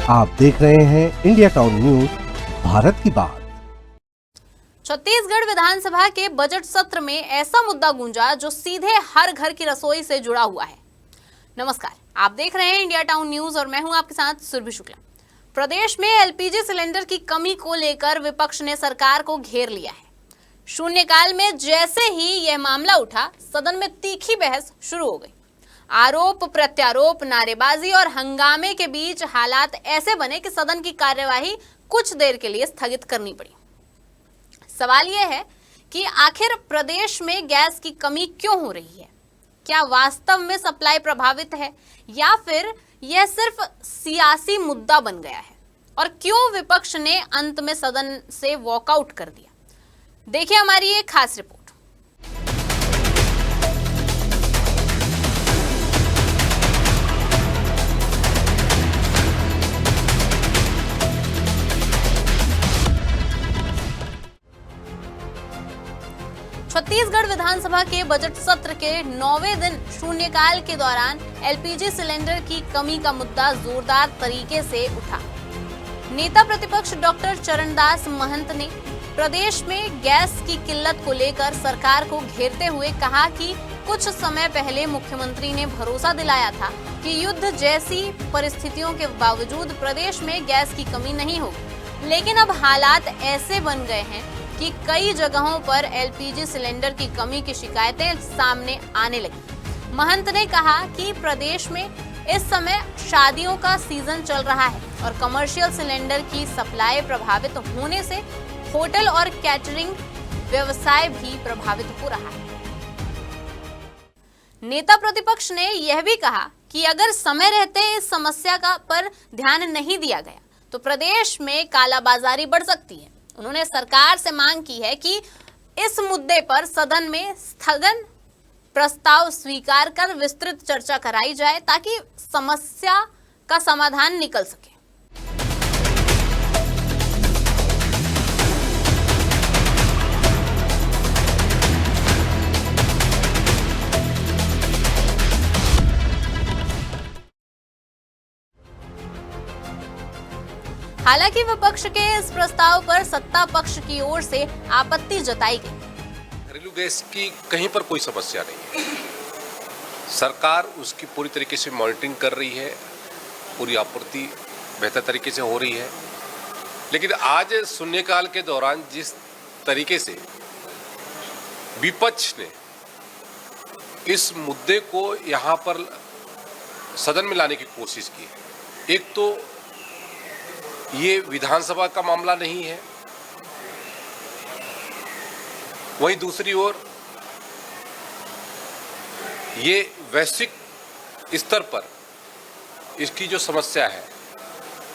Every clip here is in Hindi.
आप देख रहे हैं इंडिया टाउन न्यूज, भारत की बात। छत्तीसगढ़ विधानसभा के बजट सत्र में ऐसा मुद्दा गूंजा जो सीधे हर घर की रसोई से जुड़ा हुआ है। नमस्कार, आप देख रहे हैं इंडिया टाउन न्यूज और मैं हूं आपके साथ सुरभि शुक्ला। प्रदेश में एलपीजी सिलेंडर की कमी को लेकर विपक्ष ने सरकार को घेर लिया है। शून्यकाल में जैसे ही यह मामला उठा, सदन में तीखी बहस शुरू हो गई। आरोप प्रत्यारोप, नारेबाजी और हंगामे के बीच हालात ऐसे बने कि सदन की कार्यवाही कुछ देर के लिए स्थगित करनी पड़ी। सवाल यह है कि आखिर प्रदेश में गैस की कमी क्यों हो रही है? क्या वास्तव में सप्लाई प्रभावित है या फिर यह सिर्फ सियासी मुद्दा बन गया है? और क्यों विपक्ष ने अंत में सदन से वॉकआउट कर दिया? देखिए हमारी एक खास रिपोर्ट। छत्तीसगढ़ विधानसभा के बजट सत्र के 9वें दिन शून्यकाल के दौरान एलपीजी सिलेंडर की कमी का मुद्दा जोरदार तरीके से उठा। नेता प्रतिपक्ष डॉक्टर चरणदास महंत ने प्रदेश में गैस की किल्लत को लेकर सरकार को घेरते हुए कहा कि कुछ समय पहले मुख्यमंत्री ने भरोसा दिलाया था कि युद्ध जैसी परिस्थितियों के बावजूद प्रदेश में गैस की कमी नहीं होगी, लेकिन अब हालात ऐसे बन गए हैं कि कई जगहों पर एलपीजी सिलेंडर की कमी की शिकायतें सामने आने लगी। महंत ने कहा कि प्रदेश में इस समय शादियों का सीजन चल रहा है और कमर्शियल सिलेंडर की सप्लाई प्रभावित होने से होटल और कैटरिंग व्यवसाय भी प्रभावित हो रहा है। नेता प्रतिपक्ष ने यह भी कहा कि अगर समय रहते इस समस्या का पर ध्यान नहीं दिया गया तो प्रदेश में कालाबाजारी बढ़ सकती है। उन्होंने सरकार से मांग की है कि इस मुद्दे पर सदन में स्थगन प्रस्ताव स्वीकार कर विस्तृत चर्चा कराई जाए ताकि समस्या का समाधान निकल सके। हालांकि विपक्ष के इस प्रस्ताव पर सत्ता पक्ष की ओर से आपत्ति जताई गई। घरेलू गैस की कहीं पर कोई समस्या नहीं है। सरकार उसकी पूरी तरीके से मॉनिटरिंग कर रही है, पूरी आपूर्ति बेहतर तरीके से हो रही है। लेकिन आज शून्यकाल के दौरान जिस तरीके से विपक्ष ने इस मुद्दे को यहाँ पर सदन में लाने की कोशिश की, एक तो ये विधानसभा का मामला नहीं है, वहीं दूसरी ओर ये वैश्विक स्तर पर इसकी जो समस्या है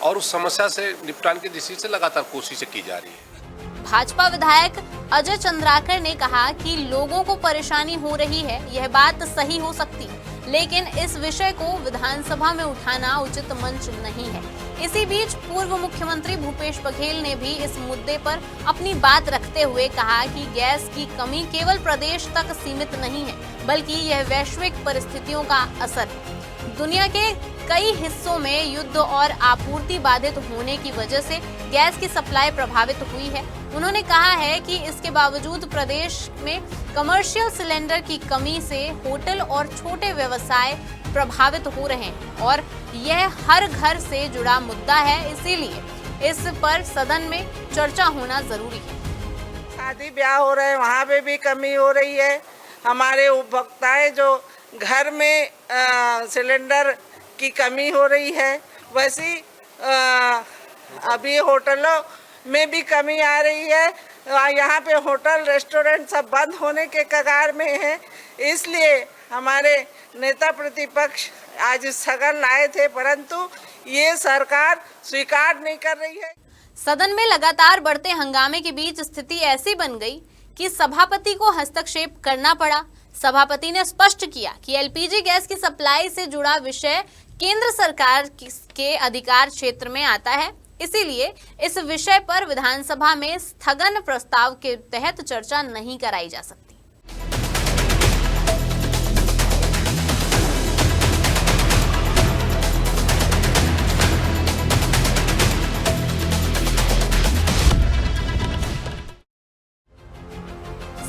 और उस समस्या से निपटान की दृष्टि से लगातार कोशिशें की जा रही है। भाजपा विधायक अजय चंद्राकर ने कहा कि लोगों को परेशानी हो रही है, यह बात सही हो सकती है, लेकिन इस विषय को विधानसभा में उठाना उचित मंच नहीं है। इसी बीच पूर्व मुख्यमंत्री भूपेश बघेल ने भी इस मुद्दे पर अपनी बात रखते हुए कहा कि गैस की कमी केवल प्रदेश तक सीमित नहीं है, बल्कि यह वैश्विक परिस्थितियों का असर है। दुनिया के कई हिस्सों में युद्ध और आपूर्ति बाधित होने की वजह से गैस की सप्लाई प्रभावित हुई है। उन्होंने कहा है कि इसके बावजूद प्रदेश में कमर्शियल सिलेंडर की कमी से होटल और छोटे व्यवसाय प्रभावित हो रहे हैं और यह हर घर से जुड़ा मुद्दा है, इसीलिए इस पर सदन में चर्चा होना जरूरी है। शादी ब्याह हो रहे हैं, वहाँ पे भी कमी हो रही है। हमारे उपभोक्ताएं जो घर में सिलेंडर की कमी हो रही है, वैसी अभी होटलों में भी कमी आ रही है। यहाँ पे होटल रेस्टोरेंट सब बंद होने के कगार में है, इसलिए हमारे नेता प्रतिपक्ष आज स्थगन लाए थे, परंतु ये सरकार स्वीकार नहीं कर रही है। सदन में लगातार बढ़ते हंगामे के बीच स्थिति ऐसी बन गई कि सभापति को हस्तक्षेप करना पड़ा। सभापति ने स्पष्ट किया कि एलपीजी गैस की सप्लाई से जुड़ा विषय केंद्र सरकार के अधिकार क्षेत्र में आता है, इसीलिए इस विषय पर विधानसभा में स्थगन प्रस्ताव के तहत चर्चा नहीं कराई जा सकती।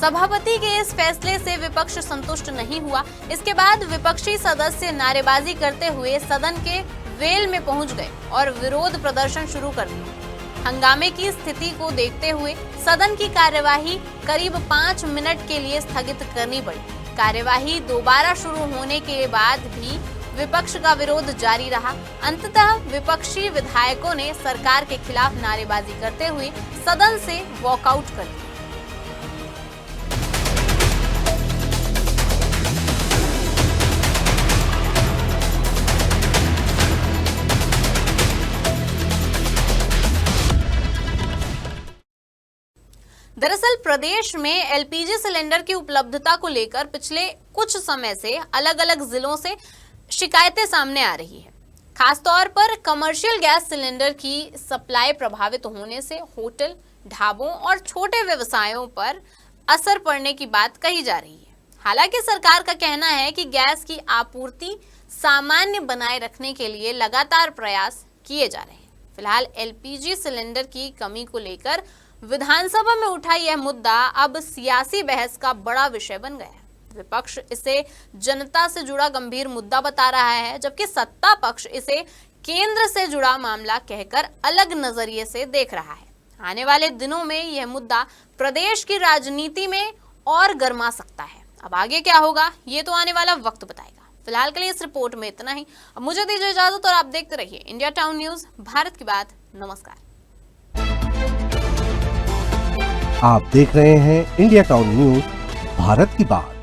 सभापति के इस फैसले से विपक्ष संतुष्ट नहीं हुआ। इसके बाद विपक्षी सदस्य नारेबाजी करते हुए सदन के वेल में पहुंच गए और विरोध प्रदर्शन शुरू कर दिया। हंगामे की स्थिति को देखते हुए सदन की कार्यवाही करीब 5 मिनट के लिए स्थगित करनी पड़ी। कार्यवाही दोबारा शुरू होने के बाद भी विपक्ष का विरोध जारी रहा। अंततः विपक्षी विधायकों ने सरकार के खिलाफ नारेबाजी करते हुए सदन से वॉकआउट कर दिया। दरअसल प्रदेश में एलपीजी सिलेंडर की उपलब्धता को लेकर पिछले कुछ समय से अलग अलग जिलों से शिकायतें सामने आ रही है। खासतौर पर कमर्शियल गैस सिलेंडर की सप्लाई प्रभावित होने से होटल, ढाबों और छोटे व्यवसायों पर असर पड़ने की बात कही जा रही है। हालांकि सरकार का कहना है कि गैस की आपूर्ति सामान्य बनाए रखने के लिए लगातार प्रयास किए जा रहे हैं। फिलहाल एलपीजी सिलेंडर की कमी को लेकर विधानसभा में उठा यह मुद्दा अब सियासी बहस का बड़ा विषय बन गया है। विपक्ष इसे जनता से जुड़ा गंभीर मुद्दा बता रहा है, जबकि सत्ता पक्ष इसे केंद्र से जुड़ा मामला कहकर अलग नजरिए से देख रहा है। आने वाले दिनों में यह मुद्दा प्रदेश की राजनीति में और गर्मा सकता है। अब आगे क्या होगा ये तो आने वाला वक्त बताएगा। फिलहाल के लिए इस रिपोर्ट में इतना ही। अब मुझे दीजिए इजाजत और आप देखते रहिए इंडिया टाउन न्यूज, भारत की बात। नमस्कार। आप देख रहे हैं इंडिया टाउन न्यूज, भारत की बात।